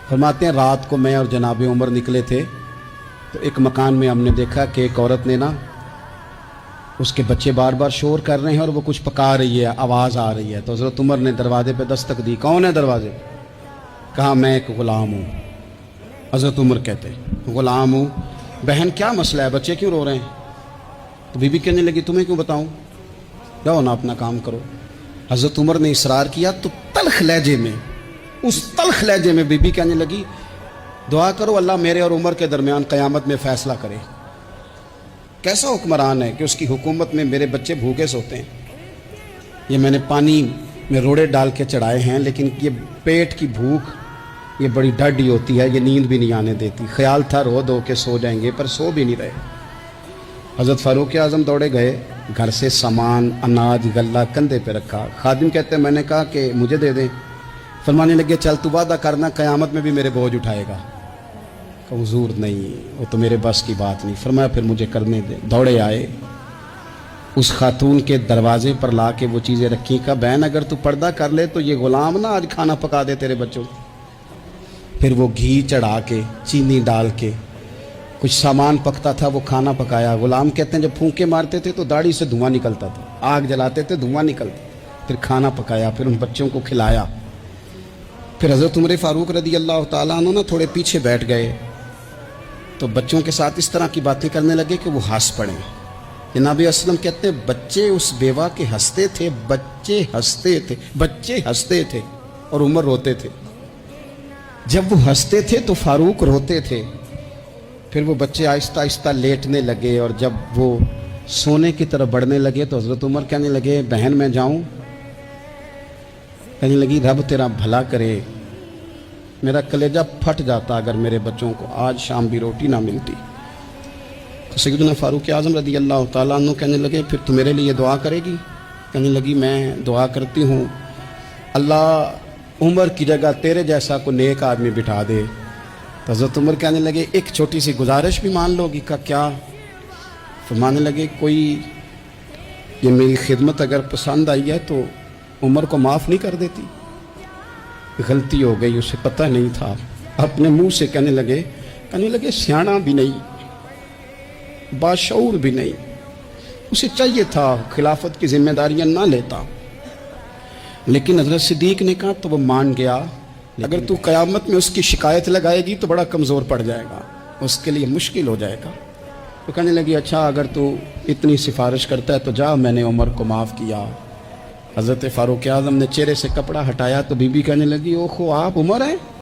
فرماتے ہیں رات کو میں اور جناب عمر نکلے تھے تو ایک مکان میں ہم نے دیکھا کہ ایک عورت نے نا اس کے بچے بار بار شور کر رہے ہیں اور وہ کچھ پکا رہی ہے، آواز آ رہی ہے۔ تو حضرت عمر نے دروازے پہ دستک دی، کون ہے دروازے پہ؟ کہا میں ایک غلام ہوں۔ حضرت عمر کہتے غلام ہوں، بہن کیا مسئلہ ہے، بچے کیوں رو رہے ہیں؟ تو بی بی کہنے لگی تمہیں کیوں بتاؤں، جاؤ نا اپنا کام کرو۔ حضرت عمر نے اصرار کیا تو تلخ لہجے میں، اس تلخ لہجے میں بی بی کہنے لگی دعا کرو اللہ میرے اور عمر کے درمیان قیامت میں فیصلہ کرے۔ کیسا حکمران ہے کہ اس کی حکومت میں میرے بچے بھوکے سوتے ہیں؟ یہ میں نے پانی میں روڑے ڈال کے چڑھائے ہیں، لیکن یہ پیٹ کی بھوک یہ بڑی ڈاڈی ہوتی ہے، یہ نیند بھی نہیں آنے دیتی۔ خیال تھا رو دو کے سو جائیں گے پر سو بھی نہیں رہے۔ حضرت فاروق اعظم دوڑے گئے، گھر سے سامان اناج غلہ کندھے پہ رکھا۔ خادم کہتے ہیں میں نے کہا کہ مجھے دے دیں، فرمانے لگے چل تو وعدہ کرنا قیامت میں بھی میرے بوجھ اٹھائے گا۔ کہ حضور نہیں، وہ تو میرے بس کی بات نہیں۔ فرمایا پھر مجھے کرنے دے۔ دوڑے آئے، اس خاتون کے دروازے پر لا کے وہ چیزیں رکھی۔ کہا بہن اگر تو پردہ کر لے تو یہ غلام نہ آج کھانا پکا دے تیرے بچوں۔ پھر وہ گھی چڑھا کے چینی ڈال کے کچھ سامان پکتا تھا وہ کھانا پکایا۔ غلام کہتے ہیں جب پھونکے مارتے تھے تو داڑھی سے دھواں نکلتا تھا، آگ جلاتے تھے دھواں نکلتا، پھر کھانا پکایا، پھر ان بچوں کو کھلایا۔ پھر حضرت عمر فاروق رضی اللہ تعالیٰ عنہ تھوڑے پیچھے بیٹھ گئے تو بچوں کے ساتھ اس طرح کی باتیں کرنے لگے کہ وہ ہنس پڑے۔ جناب اسلم کہتے ہیں بچے اس بیوہ کے ہنستے تھے، بچے ہنستے تھے اور عمر روتے تھے۔ جب وہ ہنستے تھے تو فاروق روتے تھے۔ پھر وہ بچے آہستہ آہستہ لیٹنے لگے اور جب وہ سونے کی طرف بڑھنے لگے تو حضرت عمر کہنے لگے بہن میں جاؤں؟ کہنے لگی رب تیرا بھلا کرے، میرا کلیجہ پھٹ جاتا اگر میرے بچوں کو آج شام بھی روٹی نہ ملتی۔ تو سیدنا فاروق اعظم رضی اللہ تعالیٰ عنہ کہنے لگے پھر تو میرے لیے دعا کرے گی؟ کہنے لگی میں دعا کرتی ہوں اللہ عمر کی جگہ تیرے جیسا کو نیک آدمی بٹھا دے۔ تو حضرت عمر کہنے لگے ایک چھوٹی سی گزارش بھی مان لو گی؟ کا کیا؟ فرمانے لگے کوئی یہ میری خدمت اگر پسند آئی ہے تو عمر کو معاف نہیں کر دیتی؟ غلطی ہو گئی، اسے پتہ نہیں تھا۔ اپنے منہ سے کہنے لگے سیاںا بھی نہیں، باشعور بھی نہیں، اسے چاہیے تھا خلافت کی ذمہ داریاں نہ لیتا۔ لیکن حضرت صدیق نے کہا تو وہ مان گیا، اگر تو قیامت میں اس کی شکایت لگائے گی تو بڑا کمزور پڑ جائے گا، اس کے لیے مشکل ہو جائے گا۔ تو کہنے لگی اچھا اگر تو اتنی سفارش کرتا ہے تو جا، میں نے عمر کو معاف کیا۔ حضرت فاروق اعظم نے چہرے سے کپڑا ہٹایا تو بی بی کہنے لگی اوہو آپ عمر ہیں؟